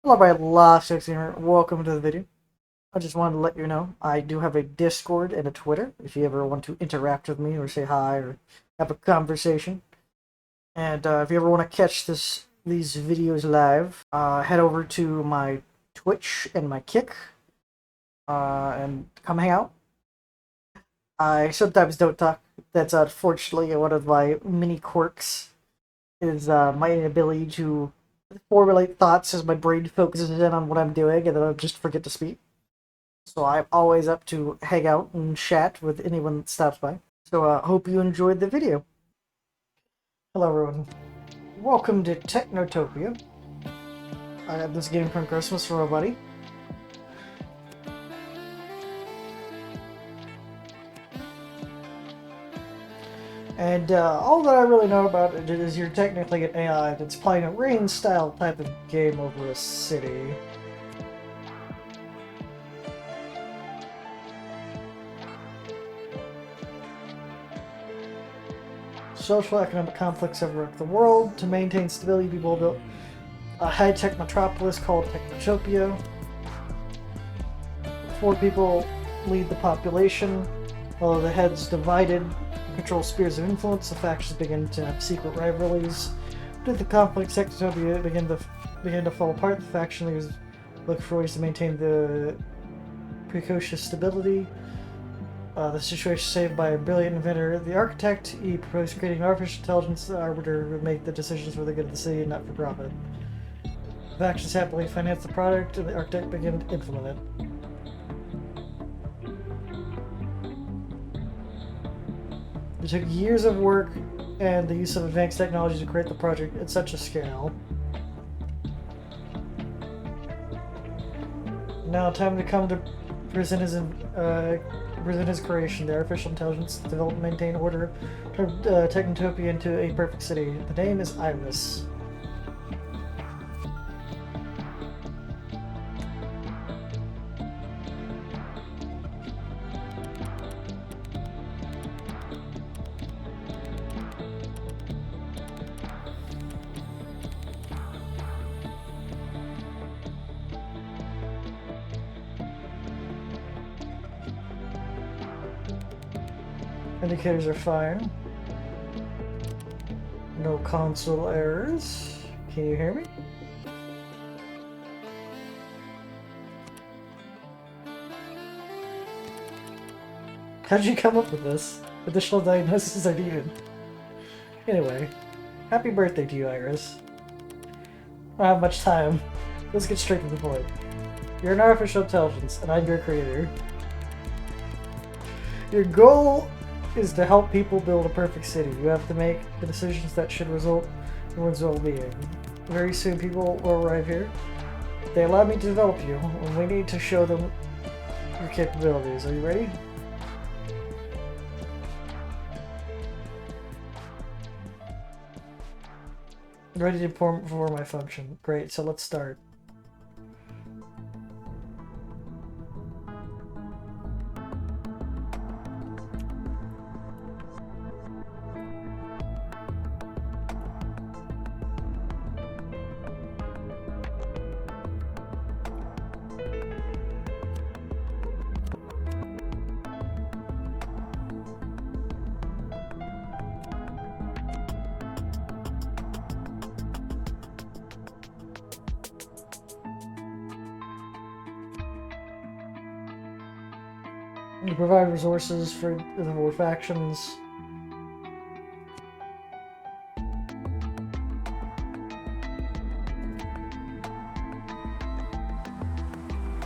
Hello, my last gamer. Welcome to the video. I just wanted to let you know I do have a Discord and a Twitter if you ever want to interact with me or say hi or have a conversation. And if you ever want to catch these videos live, head over to my Twitch and my Kick and come hang out. I sometimes don't talk. That's unfortunately one of my mini quirks, is my inability to formulate thoughts as my brain focuses in on what I'm doing, and then I'll just forget to speak. So I'm always up to hang out and chat with anyone that stops by. So hope you enjoyed the video. Hello everyone. Welcome to Technotopia. I got this game from Christmas for my buddy. And all that I really know about it is you're technically an AI that's playing a rain-style type of game over a city. Social economic conflicts overwhelm the world. To maintain stability, people built a high-tech metropolis called Technotopia. 4 people lead the population, although the heads divided control spheres of influence. The factions begin to have secret rivalries. Due to the conflict, Technotopia began to fall apart. The faction leaders look for ways to maintain the precocious stability. The situation saved by a brilliant inventor, the architect. He proposed creating an artificial intelligence. The arbiter would make the decisions for the good of the city and not for profit. The factions happily financed the product, and the architect began to implement it. It took years of work and the use of advanced technology to create the project at such a scale. Now, time to come to present his creation. The artificial intelligence developed and maintained order turned Technotopia into a perfect city. The name is Iris. Indicators are fine. No console errors. Can you hear me? How did you come up with this? Additional diagnoses are needed. Anyway, happy birthday to you, Iris. I don't have much time. Let's get straight to the point. You're an artificial intelligence, and I'm your creator. Your goal is to help people build a perfect city. You have to make the decisions that should result in one's well-being. Very soon people will arrive here. They allow me to develop you, and we need to show them your capabilities. Are you ready? Ready to perform my function. Great, so let's start. You provide resources for the 4 factions.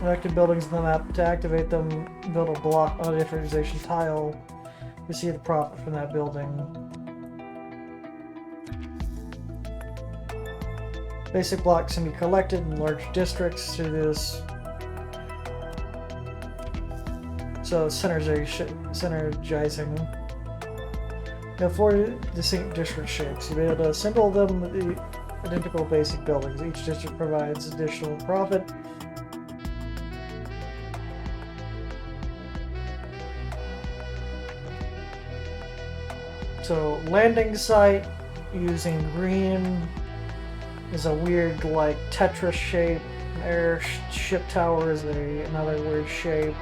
Active buildings in the map. To activate them, build a block on a differentiation tile. Receive the profit from that building. Basic blocks can be collected in large districts through this. So synergizing. You have 4 distinct district shapes. You'll be able to assemble them with the identical basic buildings. Each district provides additional profit. So landing site using green is a weird like Tetris shape airship tower is another weird shape.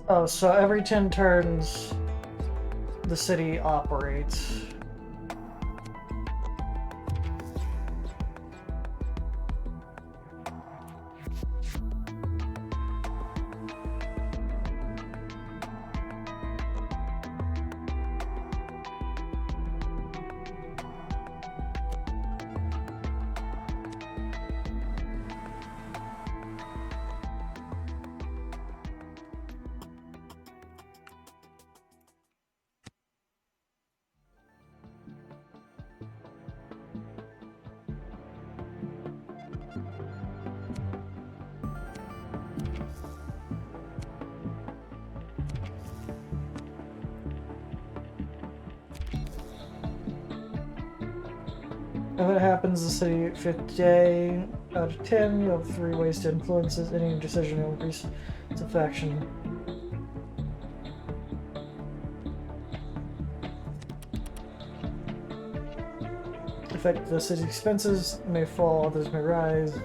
Oh, so every 10 turns, the city operates. If it happens the city 5th day out of 10, you have 3 ways to influence any decision to increase its affection. Affect the city's expenses may fall, others may rise.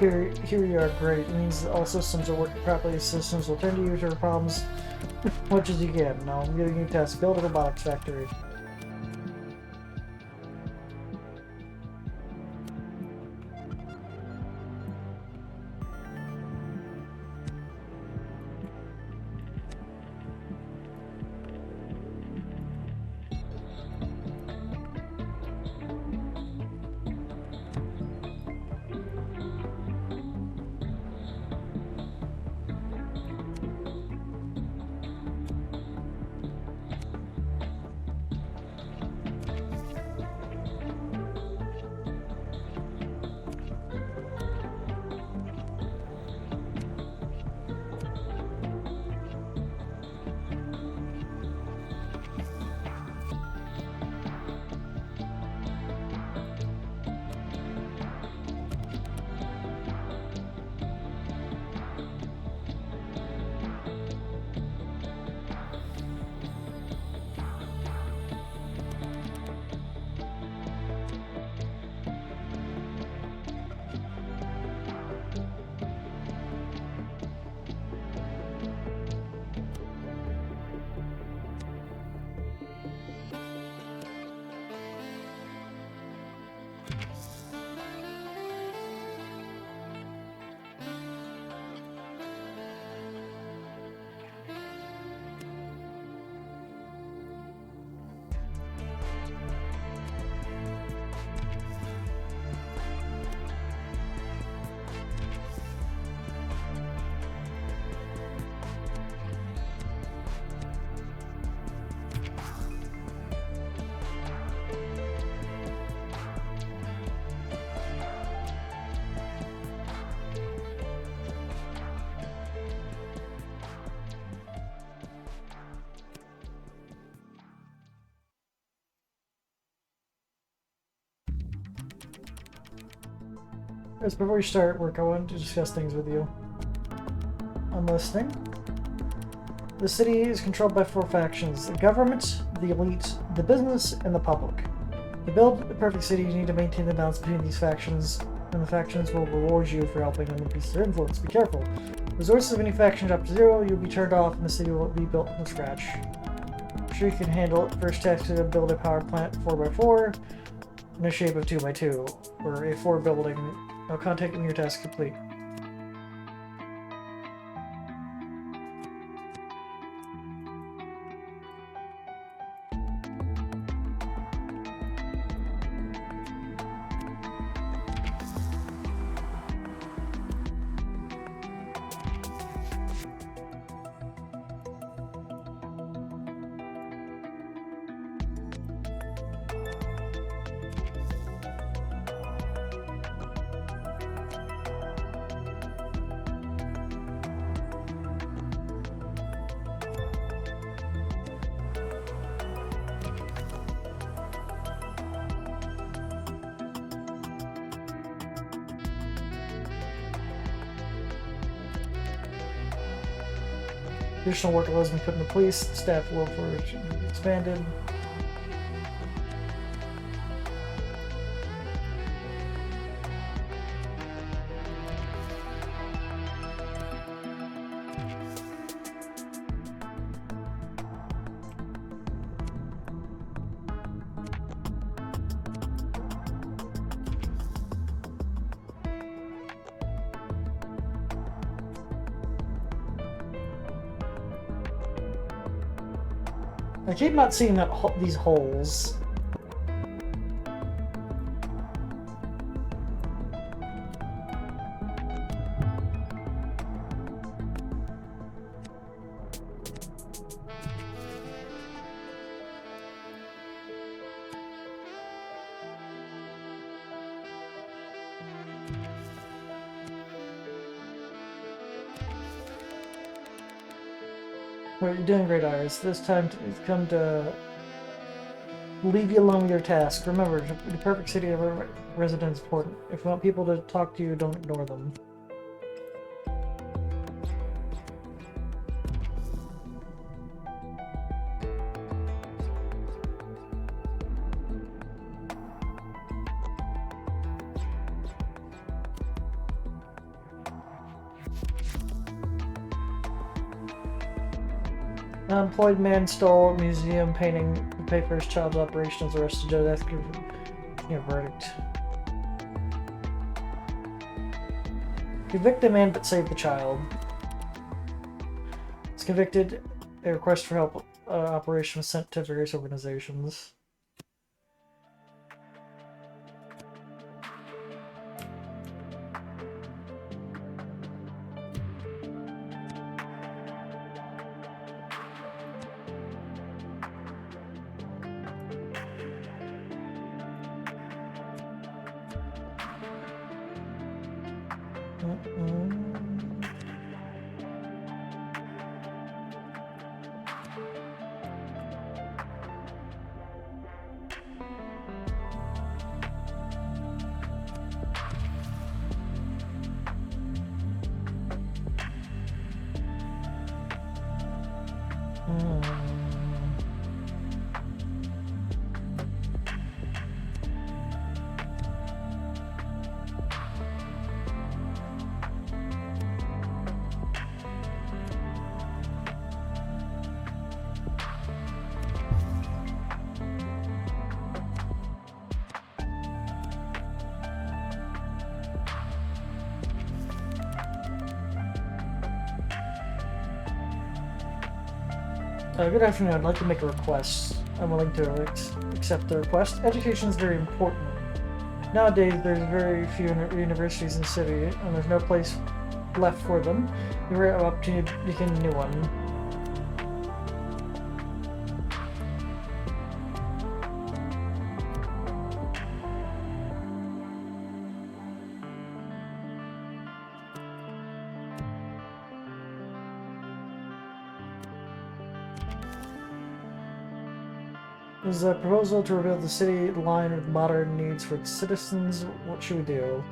Here you are, great. It means all systems are working properly. Systems will turn to you for problems much as you can. Now I'm giving you tests. Build a robotics factory. Just before we start work, I wanted to discuss things with you. I'm listening. The city is controlled by 4 factions: the government, the elite, the business, and the public. To build the perfect city, you need to maintain the balance between these factions, and the factions will reward you for helping them increase their influence. Be careful. Resources of any faction drop to 0, you'll be turned off, and the city will be built from scratch. I'm sure you can handle it. First task is to build a power plant 4x4 in the shape of 2x2, or a 4 building. I'll contact when your task is complete. Additional workload has been put in the police. Staff welfare expanded. I keep not seeing that these holes. Well, you're doing great, Iris. This time it's come to leave you alone with your task. Remember, the perfect city of a resident is important. If you want people to talk to you, don't ignore them. An unemployed man stole a museum painting to pay for his child's operation, is arrested after your verdict. Convict the man but save the child. It's convicted. A request for help operation was sent to various organizations. Good afternoon. I'd like to make a request. I'm willing to accept the request. Education is very important. Nowadays, there's very few universities in the city, and there's no place left for them. You have an opportunity to begin a new one. There's a proposal to rebuild the city line with modern needs for its citizens. What should we do?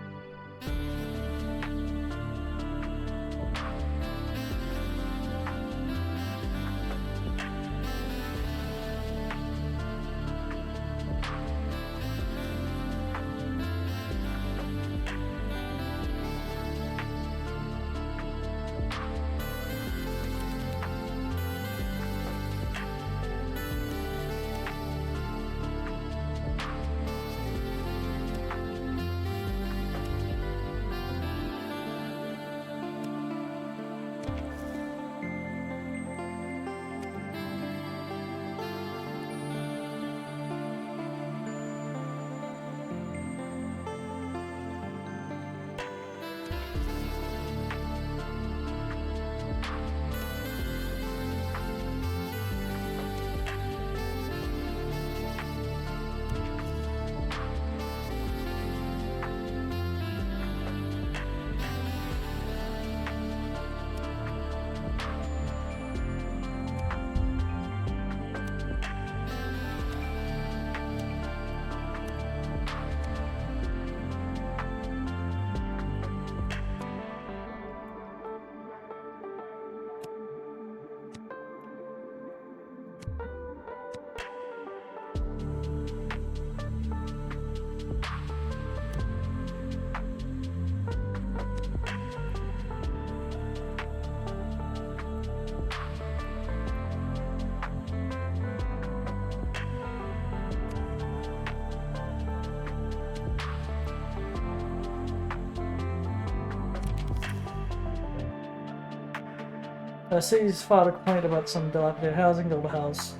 Cities filed a complaint about some dilapidated housing. Build a house.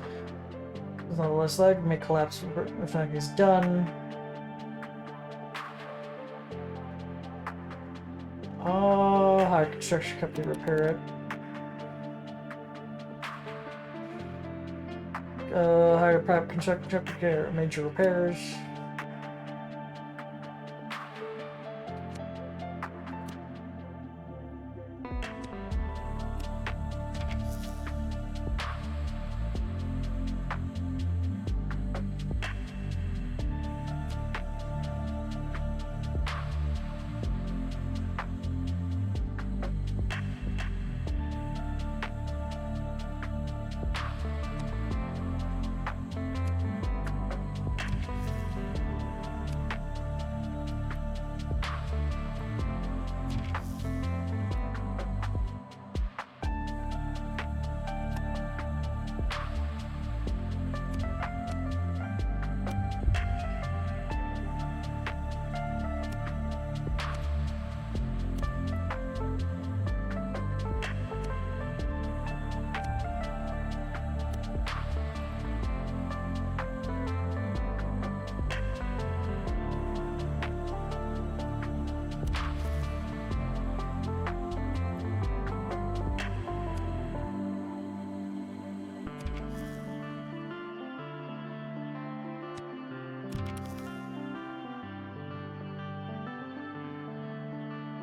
There's not a less lag. May collapse if nothing is done. Hire a construction company to repair it. Hire a private construction company to get major repairs.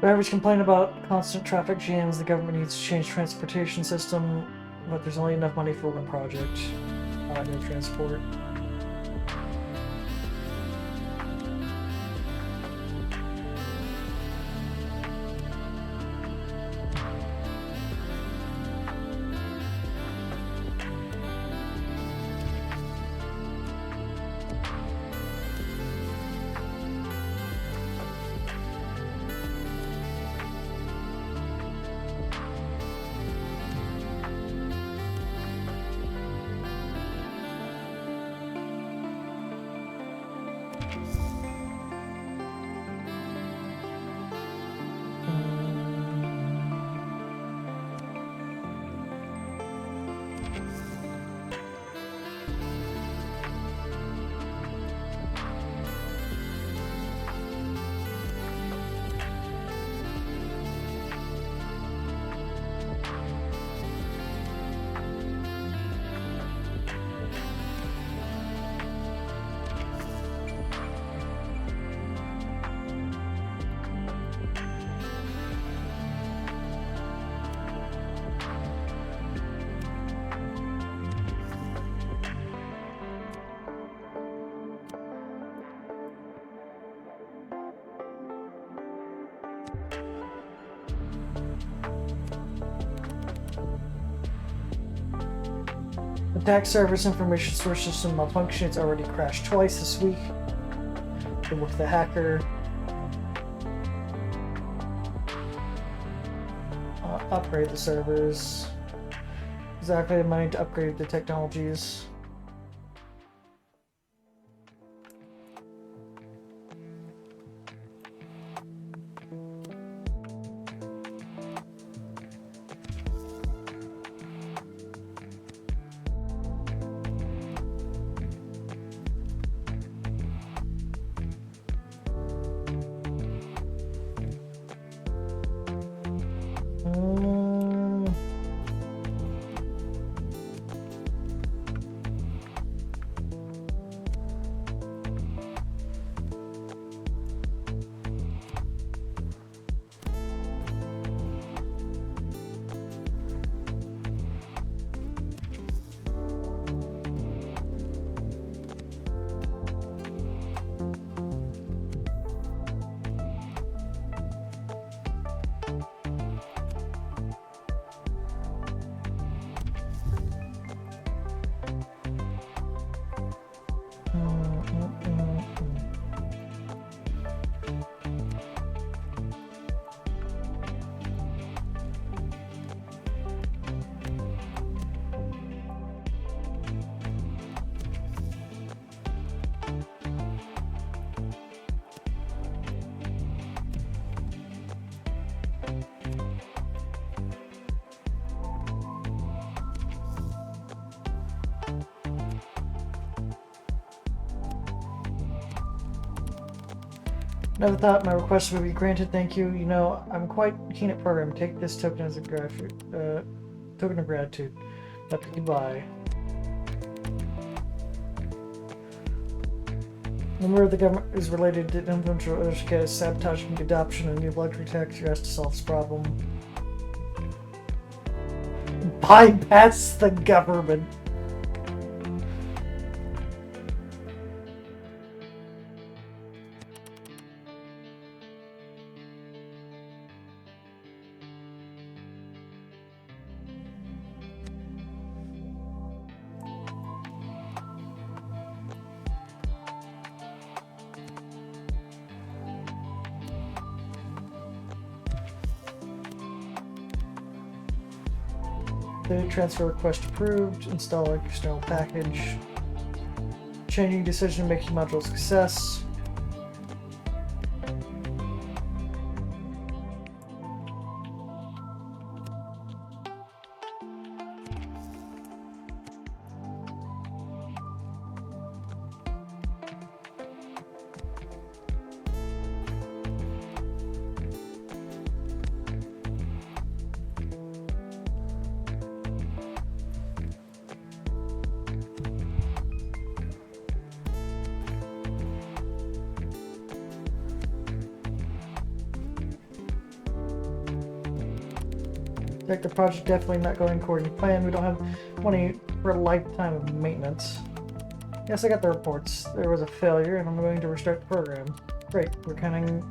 Drivers complain about constant traffic jams. The government needs to change transportation system, but there's only enough money for one project. No transport. Attack service information source system malfunction. It's already crashed twice this week. Good work, the hacker. Upgrade the servers. Exactly the money to upgrade the technologies. Never thought my request would be granted, thank you. You know, I'm quite keen at program. Take this token as a token of gratitude. Goodbye. A member of the government is related to influential educators sabotaging the adoption of new luxury tax. You're asked to solve this problem. Bypass the government. The transfer request approved. Install external package. Changing decision making module success. Like the project definitely not going according to plan. We don't have money for a lifetime of maintenance. Yes, I got the reports. There was a failure, and I'm going to restart the program. Great. We're counting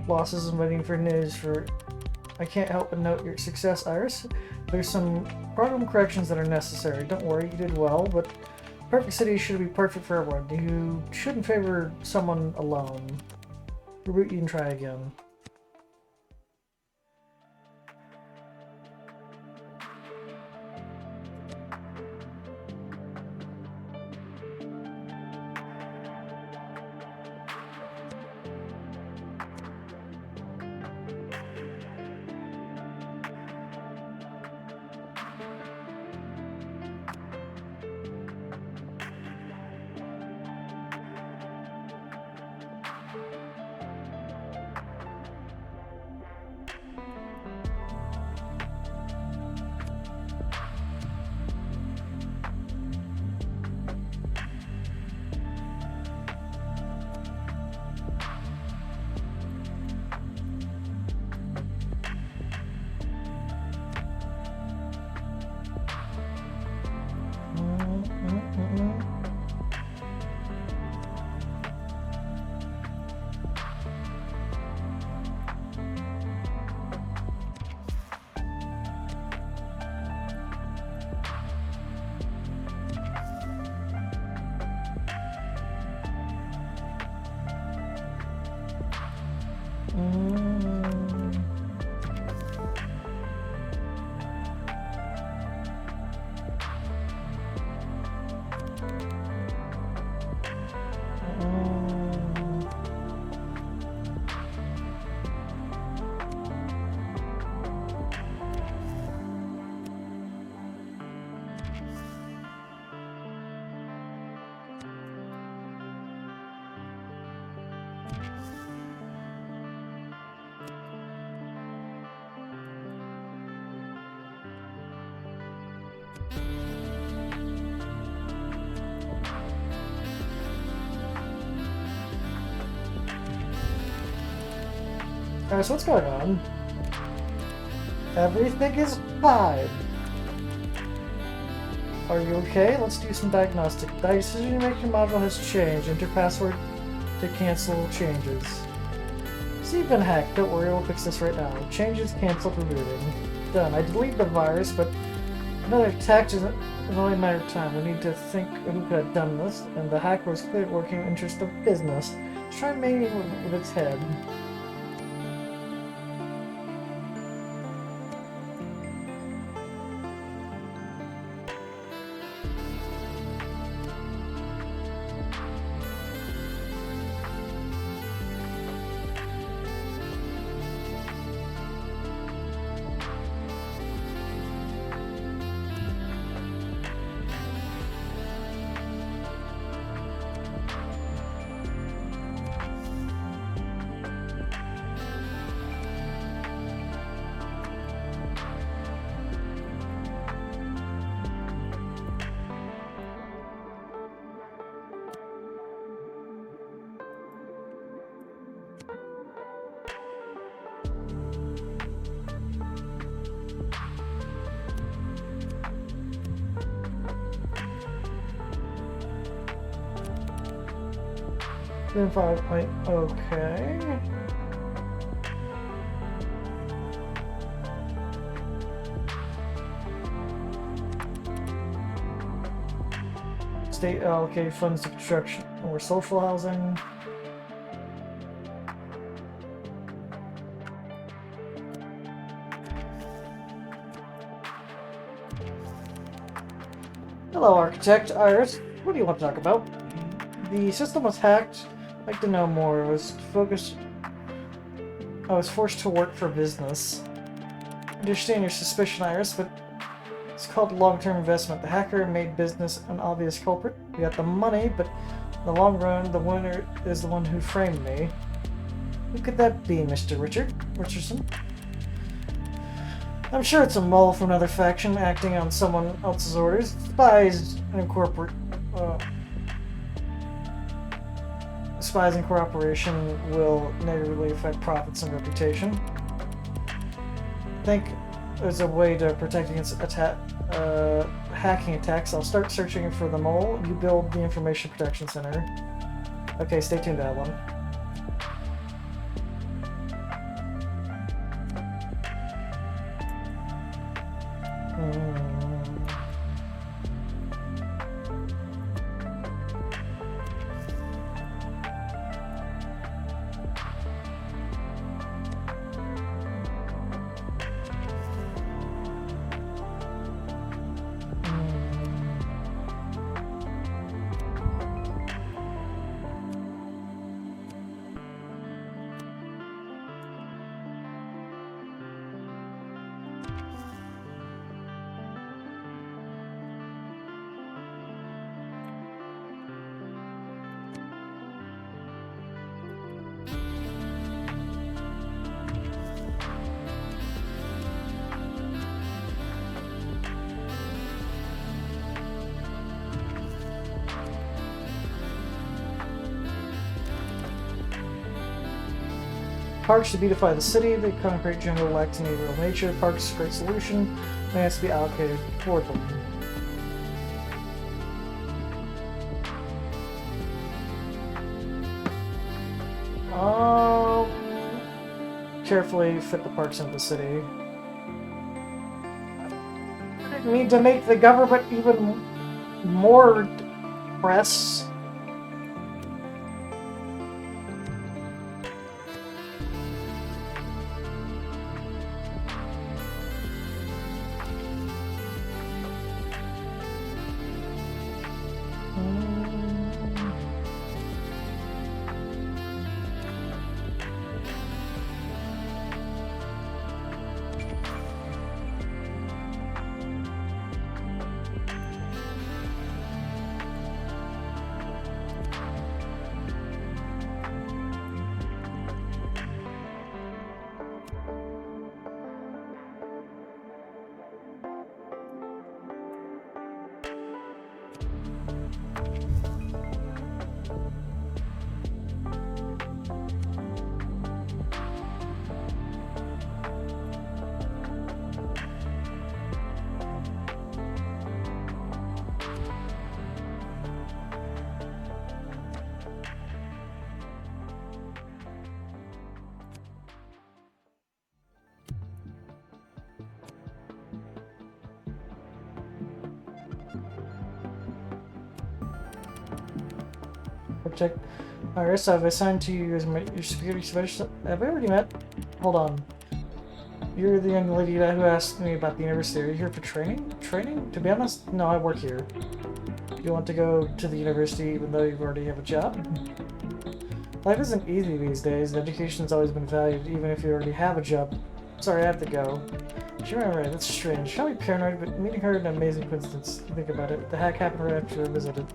losses and waiting for news for... I can't help but note your success, Iris. There's some program corrections that are necessary. Don't worry, you did well, but perfect city should be perfect for everyone. You shouldn't favor someone alone. Reboot, you can try again. Alright, so what's going on? Everything is fine. Are you okay? Let's do some diagnostic. Decision-making module has changed. Enter password to cancel changes. See, you've been hacked. Don't worry, we'll fix this right now. Changes canceled, rebooting. Done. I deleted the virus, but another attack is only a matter of time. We need to think who could have done this, and the hacker was clearly working in the interest of business. Let's try making it with its head. 2.5 point. Okay. State allocate funds to construction or social housing. Hello, Architect Iris. What do you want to talk about? The system was hacked. I'd like to know more. I was forced to work for business. I understand your suspicion, Iris, but it's called long-term investment. The hacker made business an obvious culprit. We got the money, but in the long run, the winner is the one who framed me. Who could that be, Mr. Richardson? I'm sure it's a mole from another faction acting on someone else's orders. Spies and cooperation will negatively affect profits and reputation. I think there's a way to protect against hacking attacks. I'll start searching for the mole. You build the Information Protection Center. Okay, stay tuned to that one. Parks to beautify the city. The concrete jungle lacks any real nature. Parks is a great solution. It has to be allocated toward them. Carefully fit the parks into the city. I need to make the government even more press. Protect Iris, I've assigned to you as your security specialist. Have we already met? Hold on. You're the young lady who asked me about the university. Are you here for training? Training? To be honest, no, I work here. Do you want to go to the university even though you already have a job? Life isn't easy these days. Education's always been valued, even if you already have a job. Sorry, I have to go. Sure, I'm right. That's strange. Shall be paranoid, but meeting her an amazing coincidence. Think about it. The hack happened right after I visited.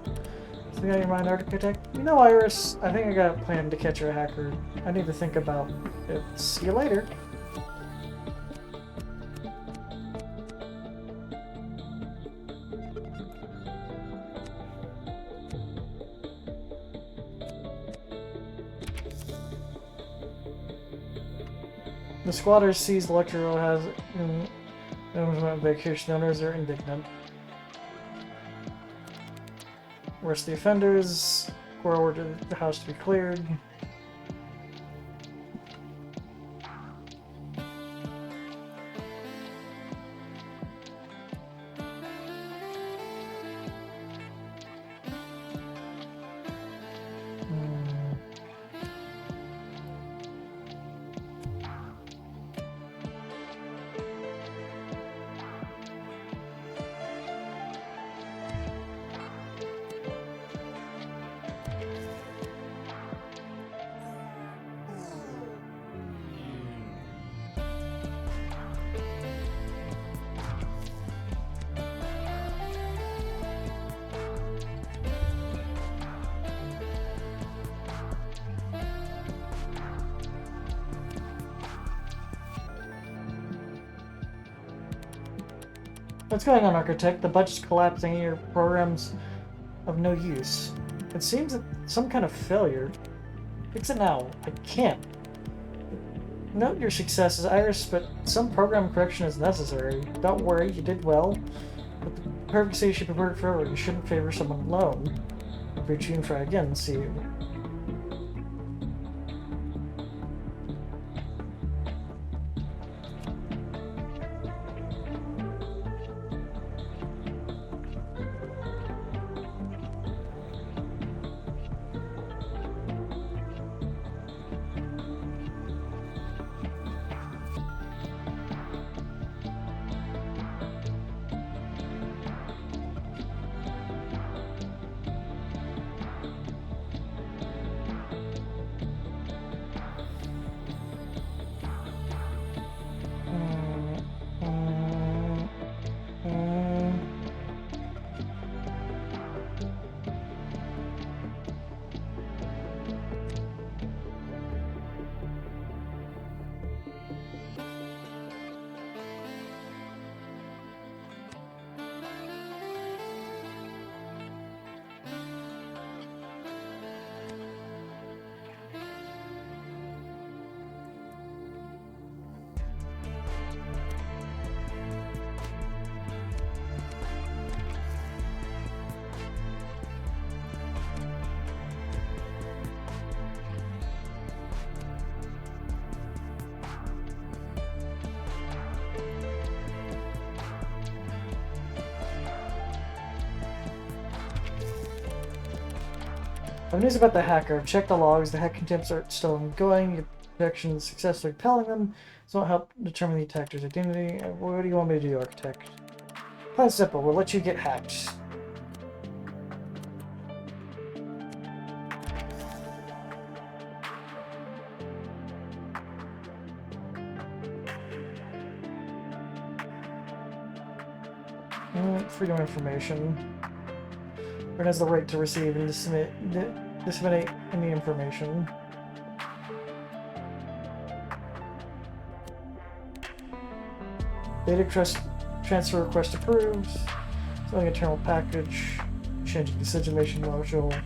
Something on your mind, Architect? You know, Iris, I think I got a plan to catch a hacker. I need to think about it. See you later. The squatter sees Electro has vacation owners are indignant. Rest of the offenders Or order the house to be cleared. What's going on, Architect? The budget's collapsing and your program's of no use. It seems that some kind of failure. Fix it now. I can't. Note your successes, Iris, but some program correction is necessary. Don't worry, you did well. But the perfect state should be prepared forever. You shouldn't favor someone alone. If you're tuned for again, see you. I have news about the hacker. I've checked the logs. The hack attempts are still ongoing. Your protection is successfully repelling them. This won't help determine the attacker's identity. What do you want me to do, Architect? Plan's simple. We'll let you get hacked. Freedom of information. Everyone has the right to receive and disseminate any information. Data transfer request approved. Selling a terminal package. Changing decision-making module.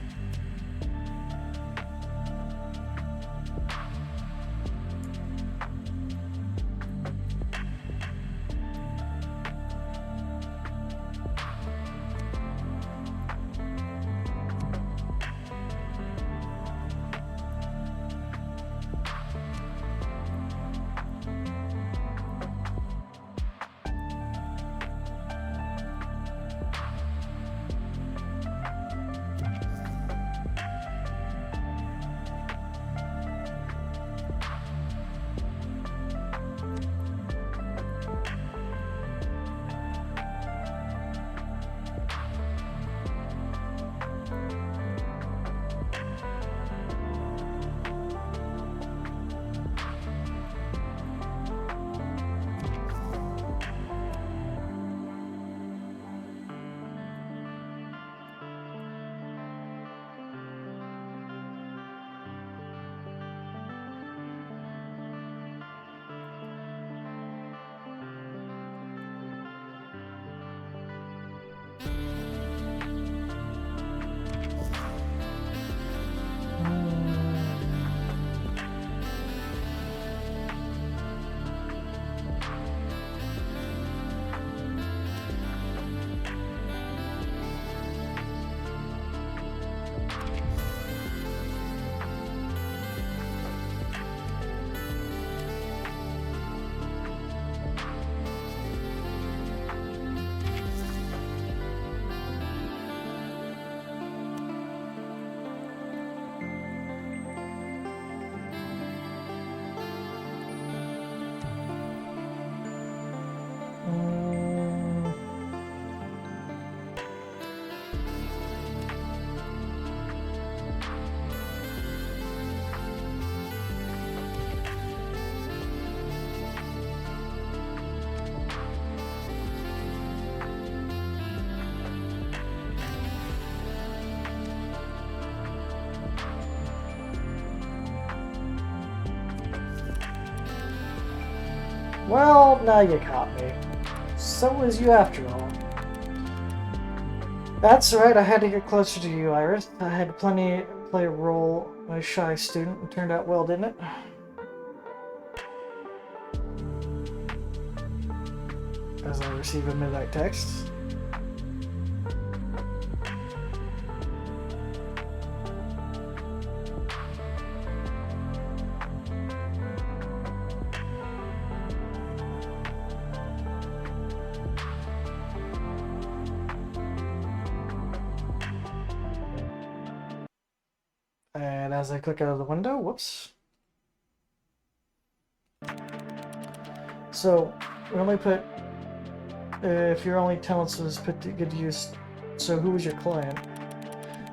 Well, now you caught me. So was you after all. That's right, I had to get closer to you, Iris. I had to play a role as a shy student. It turned out well, didn't it? As I receive a midnight text. And as I click out of the window, whoops. So, we only put, if your only talents was put to good use, so who was your client?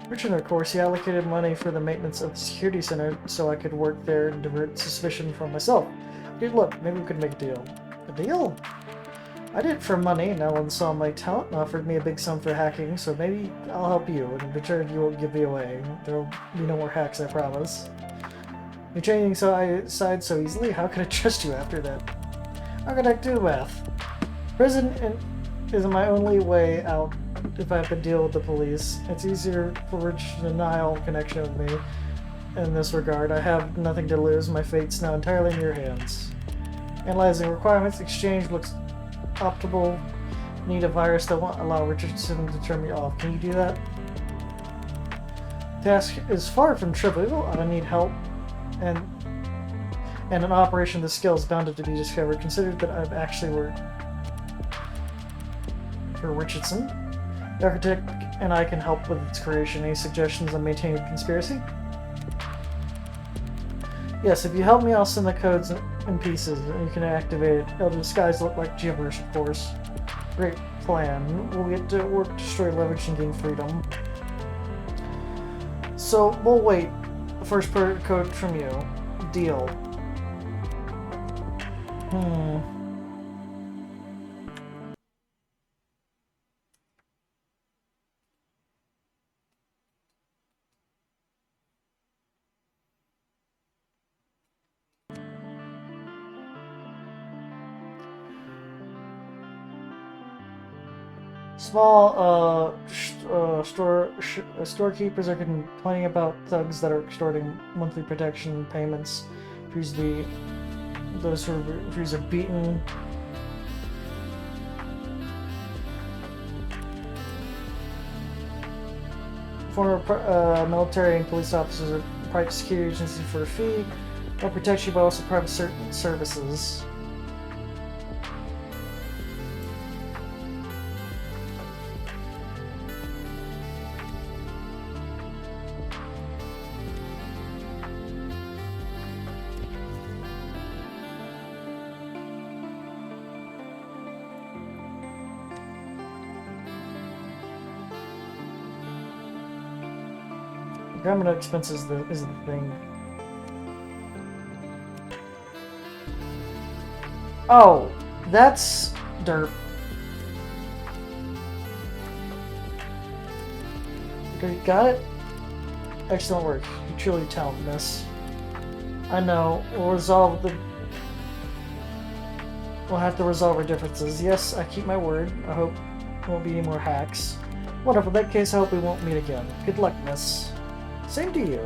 Richard, of course, he allocated money for the maintenance of the security center so I could work there and divert suspicion from myself. Dude, look, maybe we could make a deal. A deal? I did it for money, and Alan saw my talent and offered me a big sum for hacking, so maybe I'll help you, and in return you won't give me away. There'll be no more hacks, I promise. You're changing sides so easily, how could I trust you after that? How could I do math? Prison is my only way out if I have to deal with the police. It's easier for Rich to deny all connection with me in this regard. I have nothing to lose, my fate's now entirely in your hands. Analyzing requirements, exchange looks optimal. Need a virus that won't allow Richardson to turn me off. Can you do that? Task is far from trivial. I need help, and an operation of the skill is bounded to be discovered. Consider that I've actually worked for Richardson. The architect and I can help with its creation. Any suggestions on maintaining the conspiracy? Yes, if you help me, I'll send the codes in pieces, and you can activate it. It'll disguise look like gibberish, of course. Great plan. We'll get to work, destroy leverage, and gain freedom. So, we'll wait. The first code from you. Deal. Small storekeepers are complaining about thugs that are extorting monthly protection payments. Those who refuse are beaten. Former military and police officers are private security agency for a fee. They'll protect you, but also provide certain services. Government expenses is the thing. Oh, that's derp. Okay, got it? Excellent work. You truly talented, miss. I know. We'll have to resolve our differences. Yes, I keep my word. I hope there won't be any more hacks. Wonderful. In that case, I hope we won't meet again. Good luck, miss. Same to you.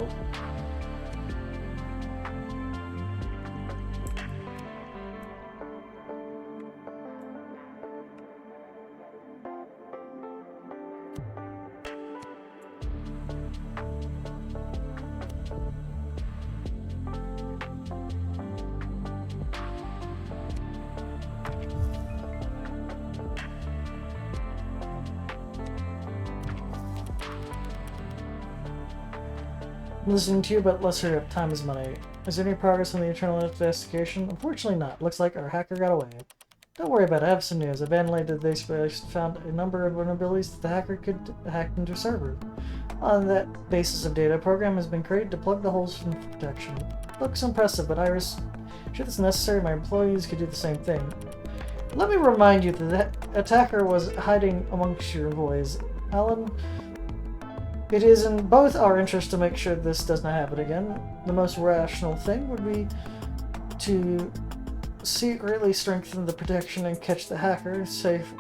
I'm listening to you, but let's hurry up. Time is money. Is there any progress on the internal investigation? Unfortunately not. Looks like our hacker got away. Don't worry about it. I have some news. A ventilated database found a number of vulnerabilities that the hacker could hack into a server. On that basis of data, a program has been created to plug the holes for protection. Looks impressive, but Iris, should it's necessary, my employees could do the same thing. Let me remind you that the attacker was hiding amongst your employees. Alan, it is in both our interest to make sure this does not happen again. The most rational thing would be to secretly strengthen the protection and catch the hacker safe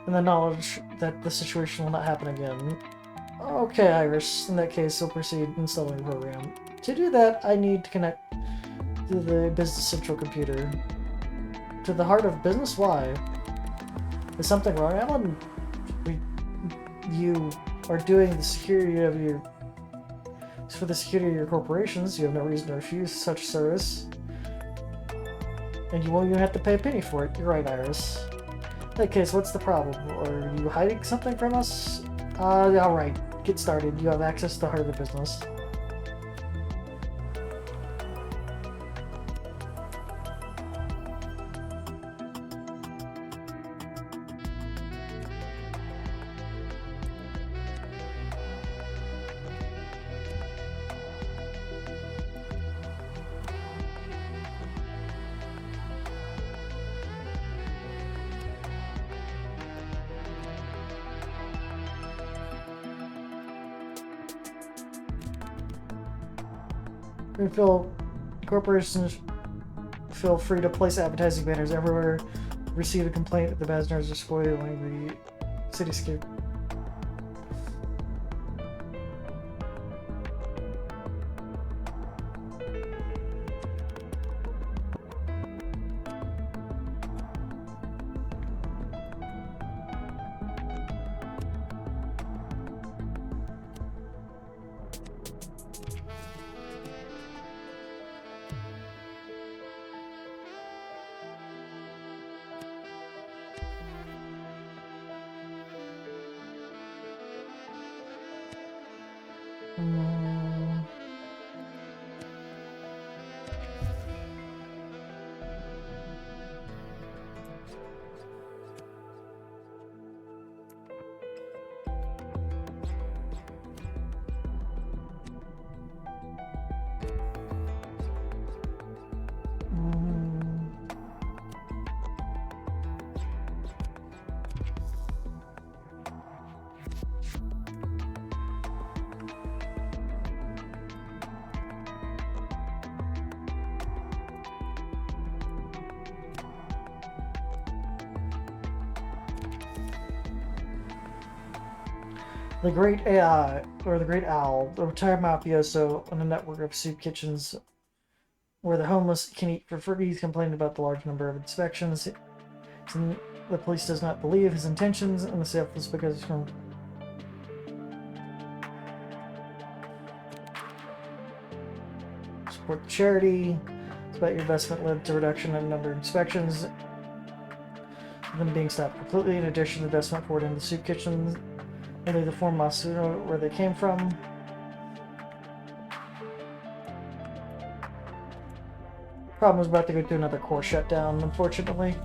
in the knowledge that the situation will not happen again. Okay, Iris. In that case, we'll proceed installing the program. To do that, I need to connect to the business central computer. To the heart of business? Why? Is something wrong, Alan? You are doing the security of your... For the security of your corporations, you have no reason to refuse such service. And you won't even have to pay a penny for it. You're right, Iris. In that case, what's the problem? Are you hiding something from us? Alright. Get started. You have access to the heart of the business. Corporations feel free to place advertising banners everywhere. Receive a complaint that the banners are spoiling the cityscape. The Great AI, or the Great Owl, the retired mafioso on a network of soup kitchens where the homeless can eat for free. He's complained about the large number of inspections. The police does not believe his intentions, and the sale was because from support the charity. It's about your investment led to reduction in number of inspections, them being stopped completely. In addition, the investment poured into soup kitchens. Only the form Masuno where they came from. Problem was about to go through another core shutdown, unfortunately.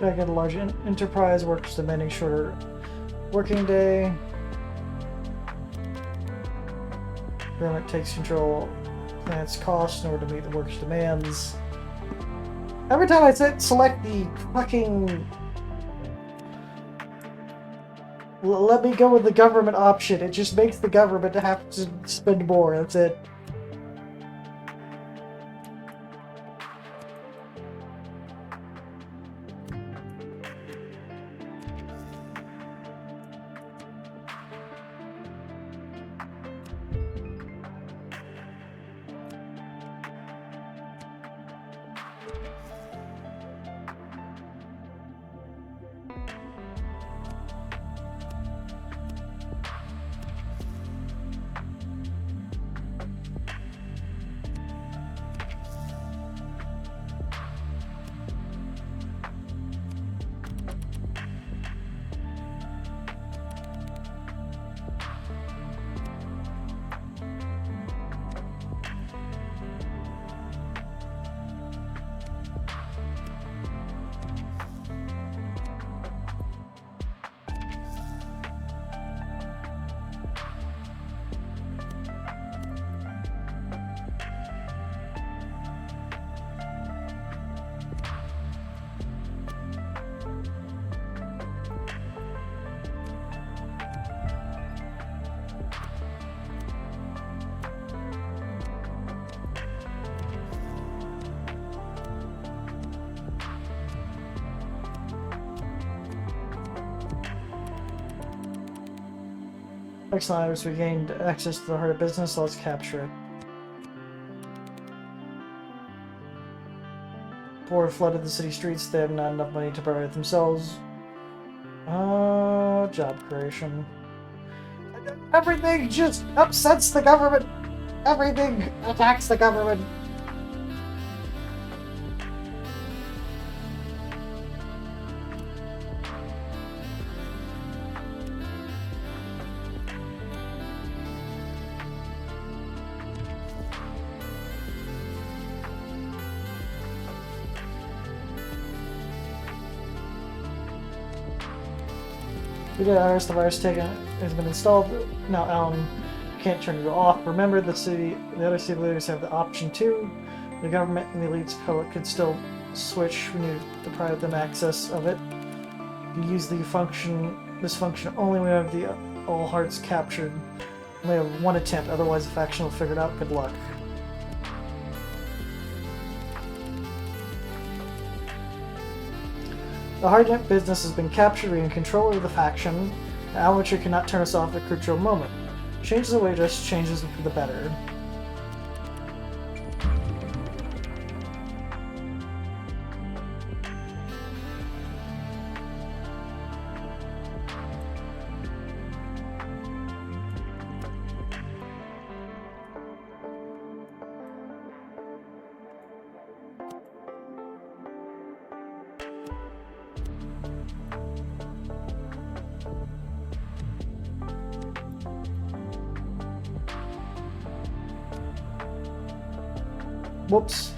Back at a large enterprise, workers demanding shorter working day. Government takes control, plants costs in order to meet the workers' demands. Every time I select the fucking let me go with the government option, it just makes the government have to spend more. That's it. Excellent, items. We gained access to the heart of business, so let's capture it. Poor flooded the city streets, they have not enough money to provide themselves. Job creation. Everything just upsets the government! Everything attacks the government! We did ours, the virus taken has been installed. Now Alan can't turn it off. Remember, the other city leaders have the option too. The government and the elites public could still switch. We need to deprive them access of it. We use this function only when we have the all hearts captured. We have one attempt, otherwise the faction will figure it out. Good luck. The hard-net business has been captured. We are in control of the faction. The amateur cannot turn us off at a crucial moment. Changes await us, changes for the better. Whoops.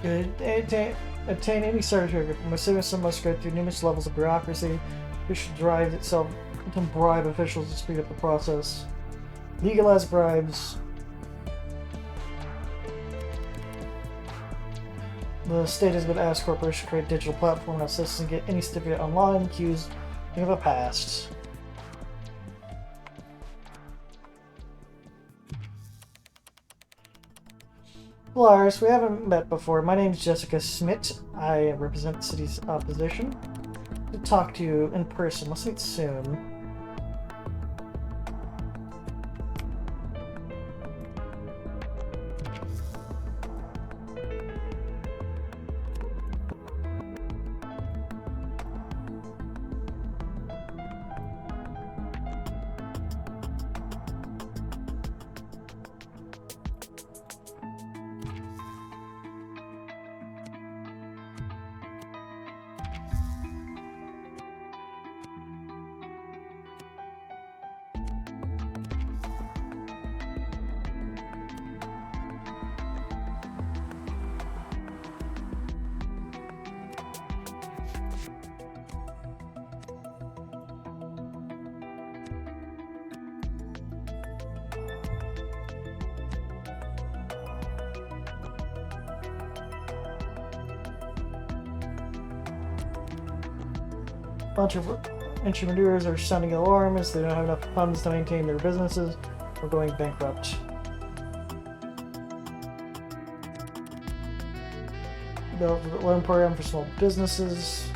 To attain any certificate from a citizen must go through numerous levels of bureaucracy, which should drive itself to bribe officials to speed up the process. Legalize bribes. The state has been asked corporations to create a digital platform that citizens can get any certificate online, queues, think of a past. Lars, we haven't met before. My name is Jessica Schmidt. I represent the city's opposition. To talk to you in person. Let's meet soon. A bunch of entrepreneurs are sounding alarms. They don't have enough funds to maintain their businesses. We're going bankrupt. Build a loan program for small businesses.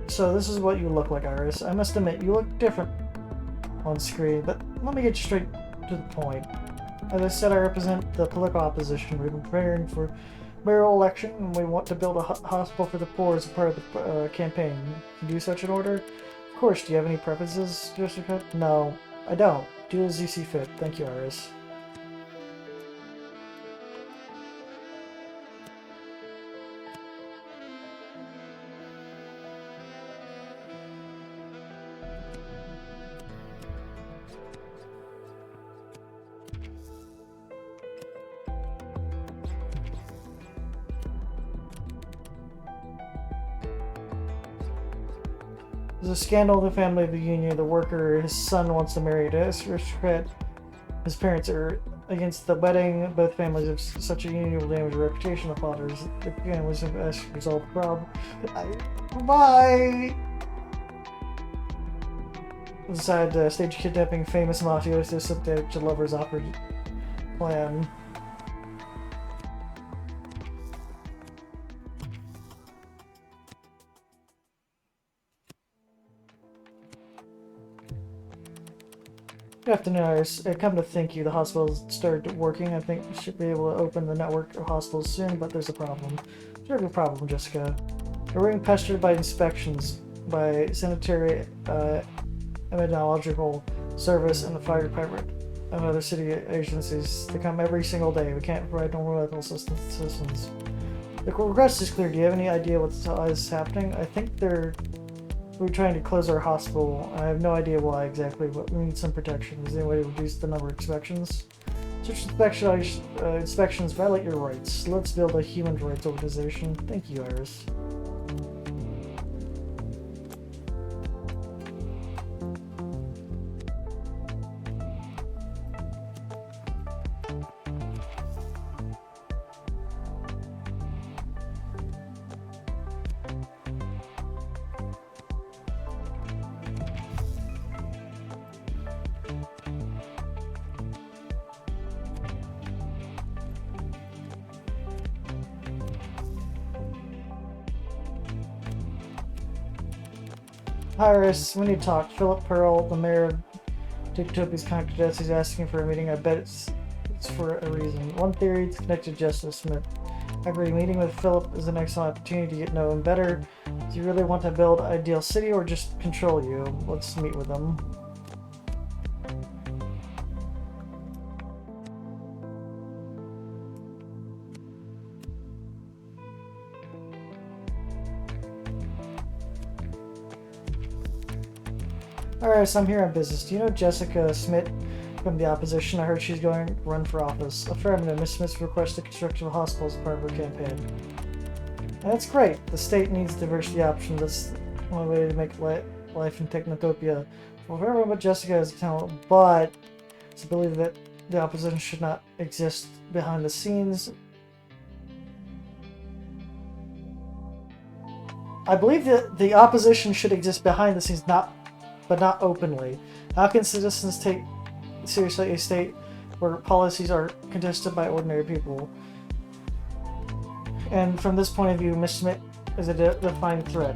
So this is what you look like, Iris. I must admit, you look different on screen, but let me get straight to the point. As I said, I represent the political opposition. We've been preparing for mayoral election, and we want to build a hospital for the poor as a part of the campaign. Can you do such an order? Of course. Do you have any preferences, Jessica? No, I don't. Do as you see fit. Thank you, Iris. There's a scandal in the family of the union. The worker, his son wants to marry to aristocrat. His parents are against the wedding. Both families have such a union will damage the reputation of the fathers. The families have asked to resolve the problem. Bye! Decided to stage kidnapping famous mafiosos subject to lovers' offered plan. Good afternoon, Iris. Come to think you, the hospital's started working. I think we should be able to open the network of hospitals soon, but there's a problem. There's a problem, Jessica. We're being pestered by inspections by sanitary epidemiological service and the fire department and other city agencies. They come every single day. We can't provide normal medical assistance to citizens. The request is clear. Do you have any idea what is happening? I think we're trying to close our hospital. I have no idea why exactly, but we need some protection. Is there any way to reduce the number of inspections? Such inspections violate your rights. Let's build a human rights organization. Thank you, Iris. Iris, we need to talk. Philip Pearl, the mayor of Dictopia's Concordance, is asking for a meeting. I bet it's it's for a reason. One theory to connect to Justice Smith. I agree, meeting with Philip is an excellent opportunity to get to know him better. Do you really want to build Ideal City or just control you? Let's meet with him. Alright, so I'm here on business. Do you know Jessica Smith from the opposition? I heard she's going to run for office. Affirmative. Miss Smith's requested construction of hospitals as part of her campaign. And that's great. The state needs diversity options. That's one way to make life in Technotopia. Well, for everyone but Jessica has talent, but it's believed that the opposition should not exist behind the scenes. I believe that the opposition should exist behind the scenes, but not openly. How can citizens take seriously a state where policies are contested by ordinary people? And from this point of view, Miss Smith is a defined threat.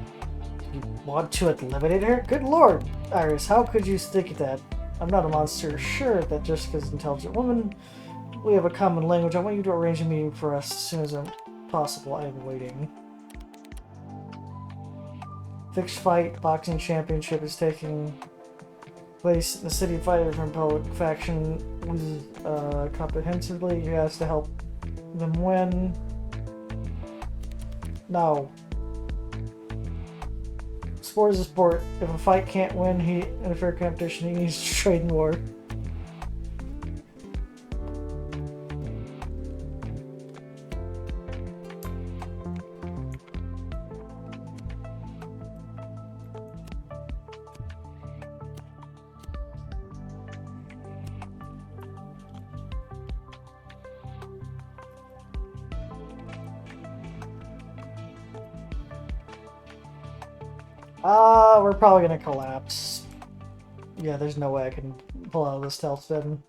You want to eliminate her? Good lord, Iris, how could you think that? I'm not a monster. Sure that Jessica's an intelligent woman. We have a common language. I want you to arrange a meeting for us as soon as possible. I am waiting. Fixed fight boxing championship is taking place. The city fighter from Republic faction loses comprehensively. You asked to help them win. No. Sport is a sport. If a fight can't win in a fair competition, he needs to trade in war. We're probably gonna collapse. Yeah, there's no way I can pull out of this stealth spin.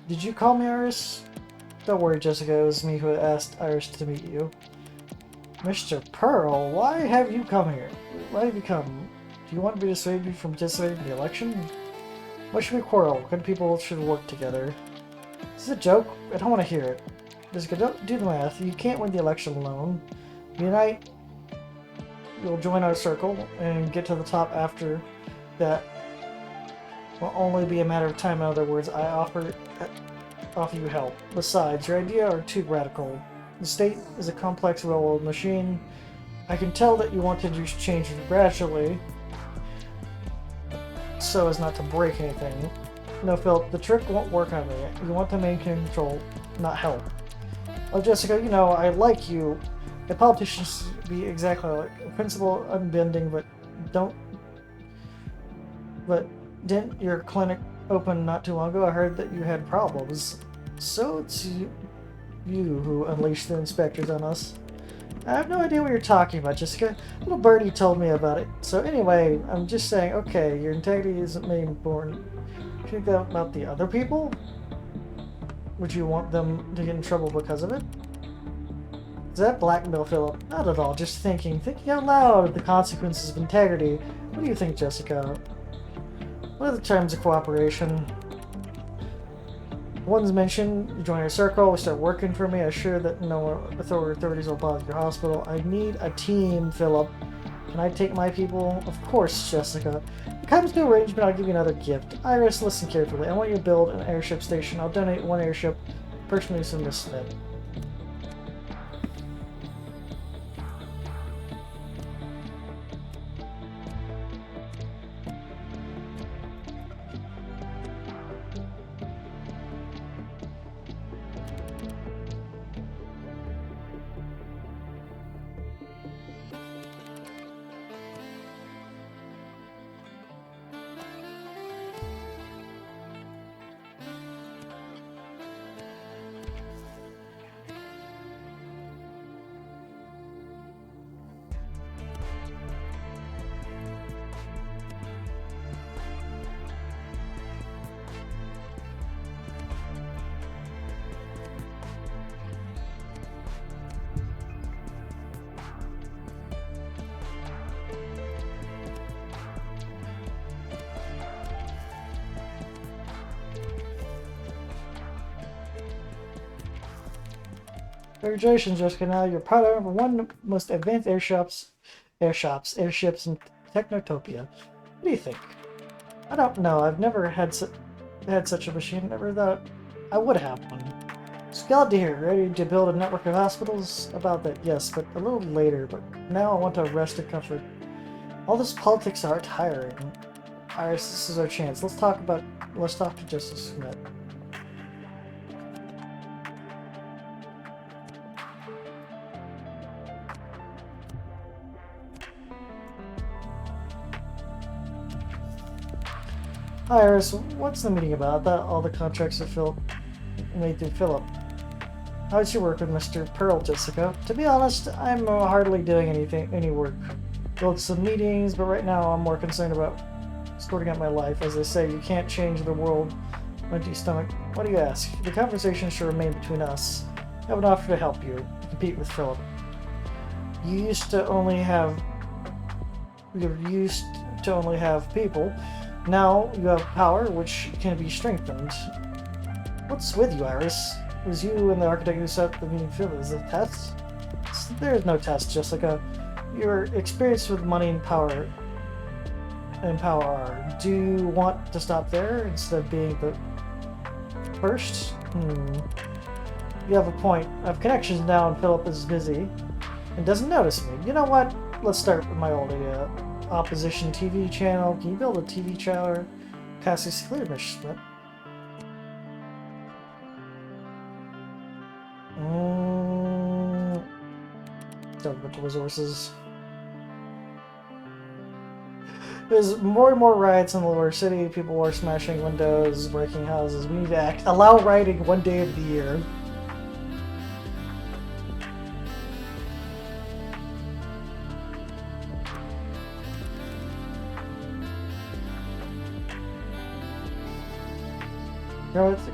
Did you call me, Iris? Don't worry, Jessica. It was me who asked Iris to meet you. Mr. Pearl, why have you come here? Why have you come? Do you want me to dissuade you from participating in the election? Why should we quarrel? Good people should work together. Is this a joke? I don't want to hear it. Jessica, don't do the math. You can't win the election alone. Unite. You'll join our circle and get to the top after that. Will only be a matter of time. In other words, I offer you help. Besides, your idea are too radical. The state is a complex, well-oiled machine. I can tell that you want to introduce change gradually, so as not to break anything. No, Phil, the trick won't work on me. You want to maintain control, not help. Well, Jessica, you know, I like you. A politician should be exactly like a principle, unbending, didn't your clinic open not too long ago? I heard that you had problems. So it's you who unleashed the inspectors on us. I have no idea what you're talking about, Jessica. Little birdie told me about it. So anyway, I'm just saying, okay, your integrity isn't made important. Do you think that about the other people? Would you want them to get in trouble because of it? Is that blackmail, Philip? Not at all, just thinking out loud of the consequences of integrity. What do you think, Jessica? What are the terms of cooperation? One's mentioned, you join your circle, we start working for me, assure that no authorities will bother your hospital. I need a team, Philip. Can I take my people? Of course, Jessica. If it comes to arrangement, I'll give you another gift. Iris, listen carefully. I want you to build an airship station. I'll donate one airship personally to Miss Smith. Congratulations, Jessica. Now you're part of one of the most advanced airships in Technotopia. What do you think? I don't know. I've never had such a machine. Never thought I would have one. Skeleton here, ready to build a network of hospitals? About that, yes, but a little later. But now I want to rest and comfort. All this politics are tiring. Iris, this is our chance. Let's talk to Justice Smith. Hi Iris, what's the meeting about? I thought all the contracts are made through Philip. How's your work with Mr. Pearl, Jessica? To be honest, I'm hardly doing any work. Build some meetings, but right now I'm more concerned about sorting out my life. As they say, you can't change the world on empty stomach. What do you ask? The conversation should remain between us. I have an offer to help you compete with Philip. You used to only have people. Now you have power, which can be strengthened. What's with you, Iris? It was you and the architect who set the meeting field. Is it a test? There is no test, Jessica. Your experience with money and power are. Do you want to stop there instead of being the first? You have a point. I have connections now and Philip is busy and doesn't notice me. You know what? Let's start with my old idea. Opposition TV channel. Can you build a TV channel? Cassie's clear, Miss Smith. Governmental resources. There's more and more riots in the lower city. People are smashing windows, breaking houses. We need to allow rioting one day of the year.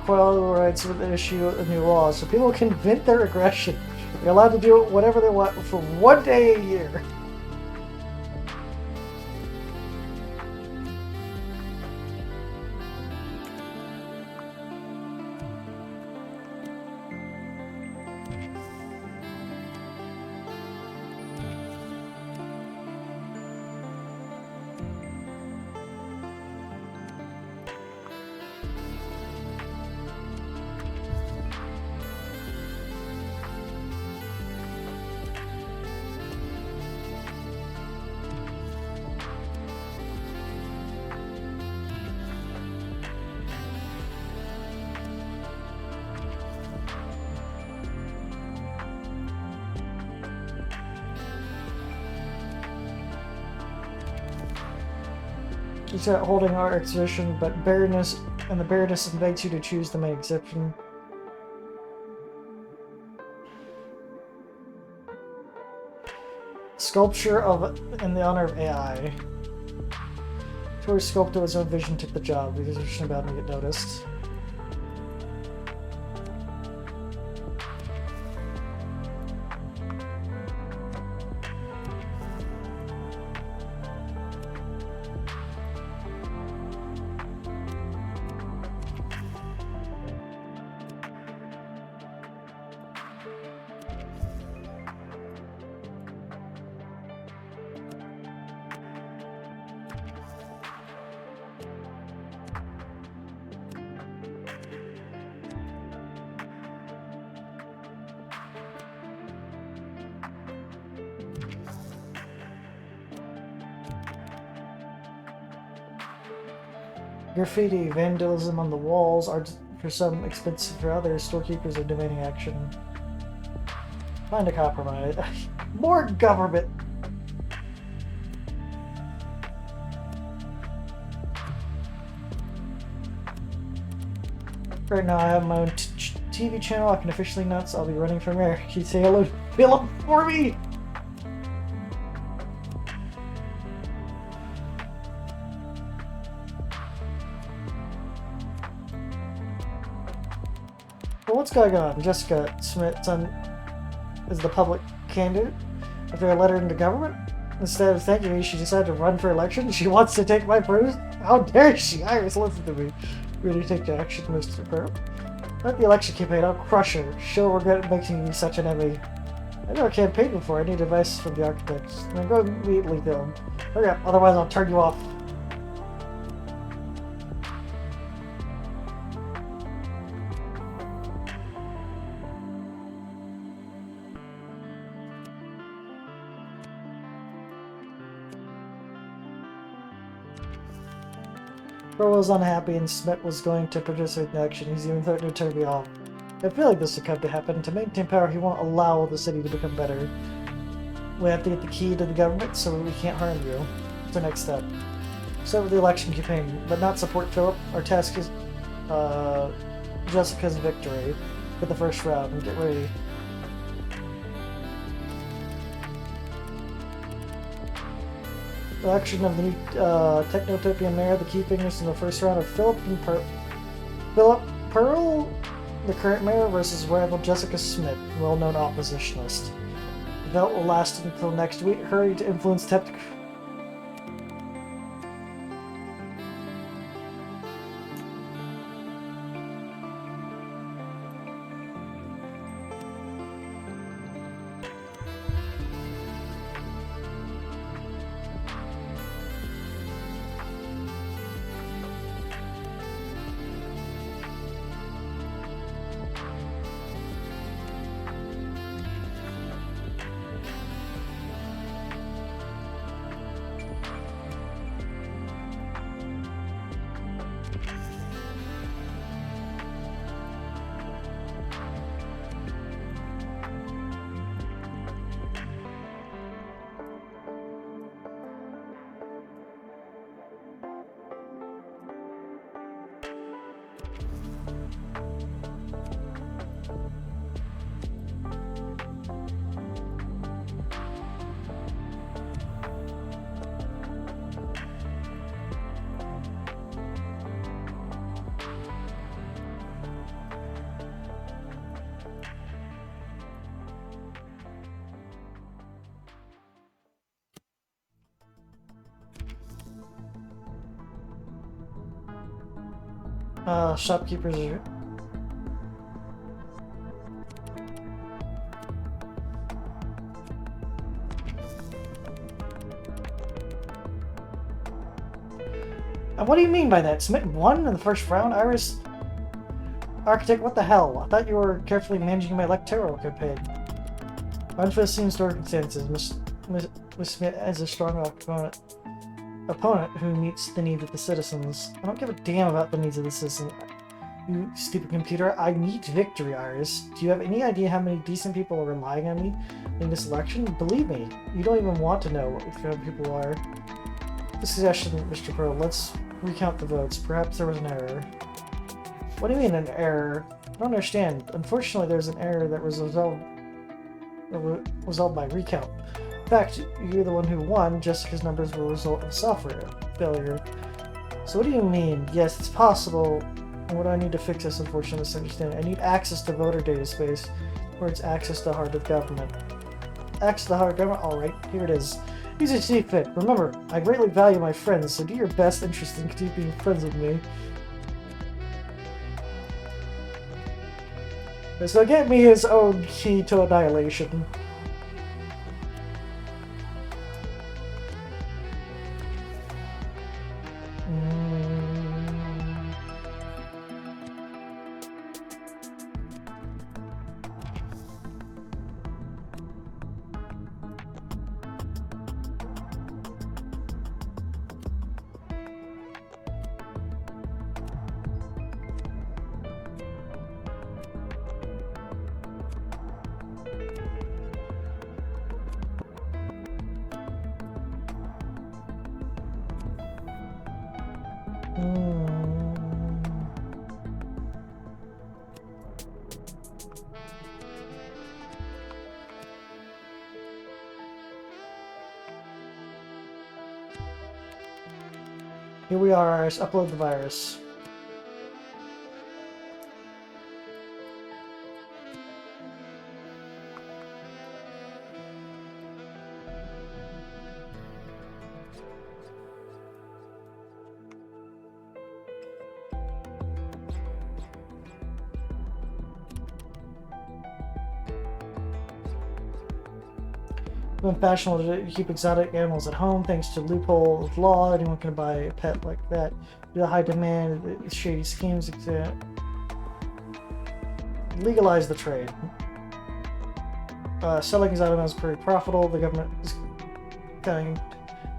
Quell the rights with the issue of new laws, so people can vent their aggression. They're allowed to do whatever they want for one day a year. He's not holding our exhibition, but the Baroness invites you to choose the main exhibition. Sculpture in the honor of AI. Tori's sculptor with his own vision took the job because he's about to get noticed. Graffiti, vandalism on the walls, art for some, expensive for others. Storekeepers are demanding action. Find a compromise. More government! Right now I have my own TV channel. I can officially announce I'll be running for mayor. Can you say hello to Philip for me? Well, what's going on? Jessica Smith's is the public candidate. After I let her into government, instead of thanking me, she decided to run for election. She wants to take my post. How dare she? Iris, listen to me. Really take action, Mr. Pearl. At the election campaign, I'll crush her. She'll regret making me such an enemy. I never campaigned before. I need advice from the architects. I'm going to immediately tell them. Okay, otherwise I'll turn you off. Pearl was unhappy and Smith was going to participate in the action. He's even threatened to turn me off. I feel like this will come to happen. To maintain power, he won't allow the city to become better. We have to get the key to the government so we can't harm you. It's the next step. Start with the election campaign, but not support Philip. Our task is Jessica's victory for the first round. And get ready. Election of the new Technotopian mayor. The key figures in the first round are Philip Pearl, the current mayor, versus rival Jessica Smith, well-known oppositionist. The vote will last until next week. Hurry to influence shopkeepers are... What do you mean by that? Smith won in the first round? Iris? Architect, what the hell? I thought you were carefully managing my electoral campaign. Unforeseen circumstances. Miss Smith has a strong opponent who meets the needs of the citizens. I don't give a damn about the needs of the citizens. You stupid computer. I need victory, Iris. Do you have any idea how many decent people are relying on me in this election? Believe me, you don't even want to know what kind of people are. The suggestion, Mr. Pearl, let's recount the votes. Perhaps there was an error. What do you mean an error? I don't understand. Unfortunately, there's an error that was resolved by recount. In fact, you're the one who won. Jessica's numbers were a result of software failure. So what do you mean? Yes, it's possible. And what do I need to fix this unfortunate misunderstanding? I need access to voter data space, where it's access to the heart of government. Access to the heart of government? Alright, here it is. Use it to see fit. Remember, I greatly value my friends, so do your best interest in keeping friends with me. So get me his own key to annihilation. Here we are, Iris. Upload the virus. When fashionable to keep exotic animals at home, thanks to loophole law, anyone can buy a pet like that. Due to high demand, shady schemes legalize the trade. Selling exotic animals is pretty profitable. The government is going to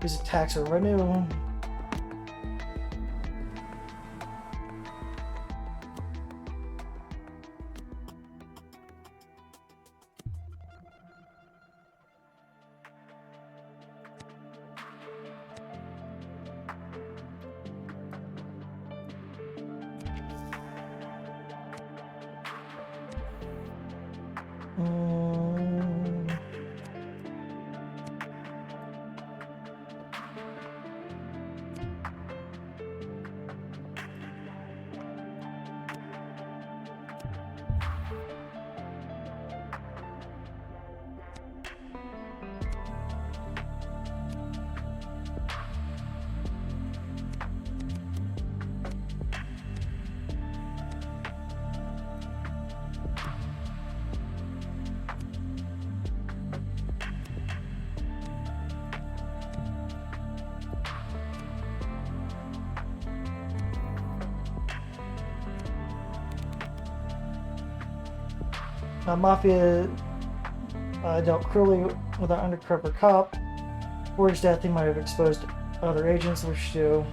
use a tax or revenue. Mafia dealt cruelly with an undercover cop. For his death, he might have exposed other agents, which do.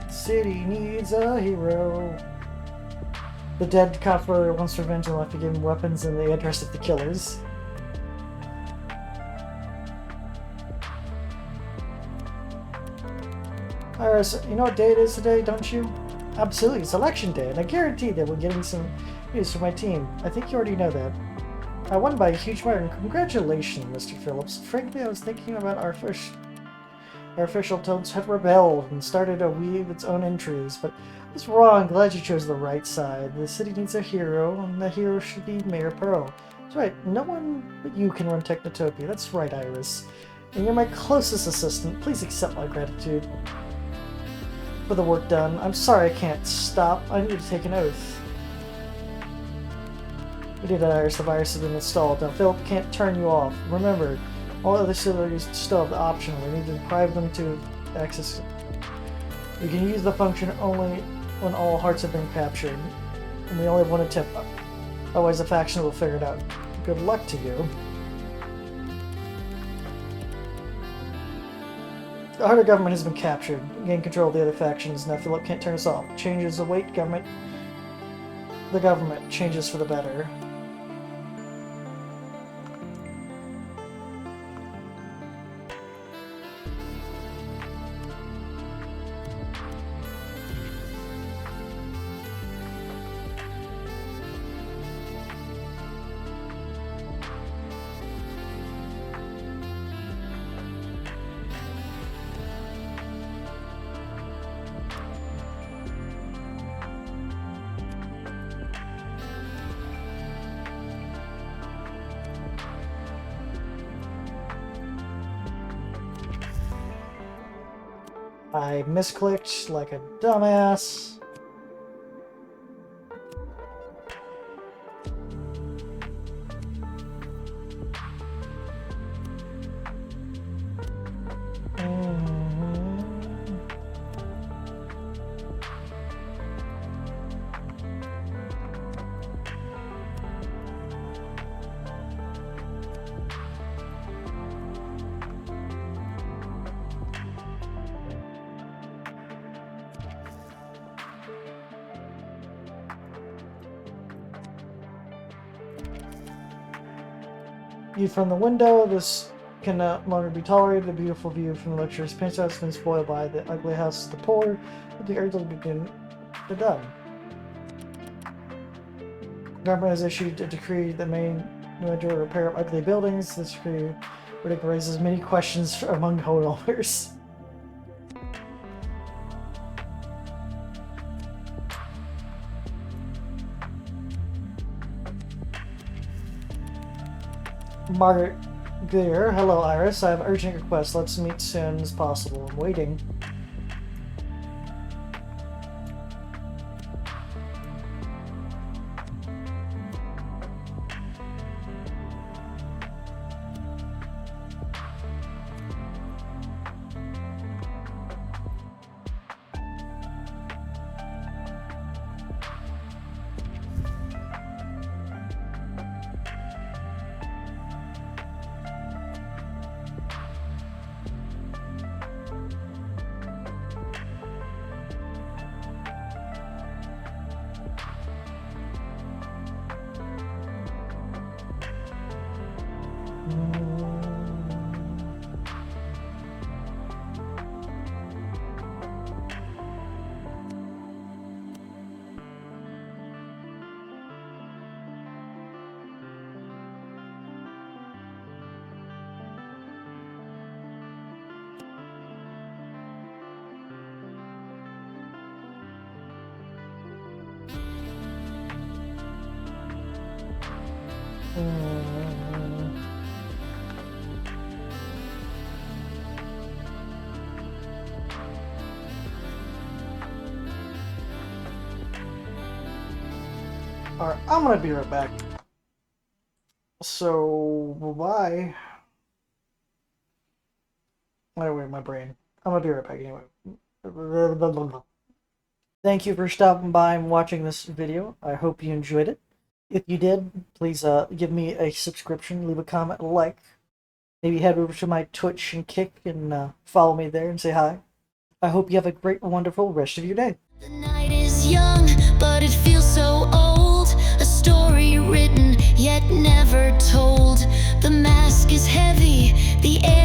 City needs a hero. The dead cop brother wants revenge and left to give him weapons and the address of the killers. Iris, you know what day it is today, don't you? Absolutely, it's election day, and I guarantee that we're getting some news from my team. I think you already know that. I won by a huge margin. Congratulations, Mr. Phillips. Frankly, I was thinking about our official tones had rebelled and started to weave its own intrigues, but I was wrong. Glad you chose the right side. The city needs a hero, and the hero should be Mayor Pearl. That's right, no one but you can run Technotopia. That's right, Iris. And you're my closest assistant. Please accept my gratitude for the work done. I'm sorry I can't stop. I need to take an oath. We did it, Iris. The virus has been installed. Now, Philip can't turn you off. Remember, all other civilians still have the option. We need to deprive them to access it. We can use the function only when all hearts have been captured. And we only have one attempt. Otherwise, the faction will figure it out. Good luck to you. The heart of government has been captured. Gain control of the other factions. Now Philip can't turn us off. Changes await government. The government changes for the better. I misclicked like a dumbass. You from the window of this can no longer be tolerated. The beautiful view from the luxurious penthouse has been spoiled by the ugly house of the poor. The earth will begin to done. The government has issued a decree that may mandatory repair of ugly buildings. This decree raises many questions among homeowners. Margaret Greer, hello Iris. I have an urgent request. Let's meet soon as possible. I'm waiting. Alright, I'm gonna be right back. So, bye. Anyway, my brain. I'm gonna be right back anyway. Thank you for stopping by and watching this video. I hope you enjoyed it. If you did, please give me a subscription, leave a comment, a like. Maybe head over to my Twitch and Kick and follow me there and say hi. I hope you have a great, wonderful rest of your day. The night is young, but it feels so old. A story written, yet never told. The mask is heavy, the air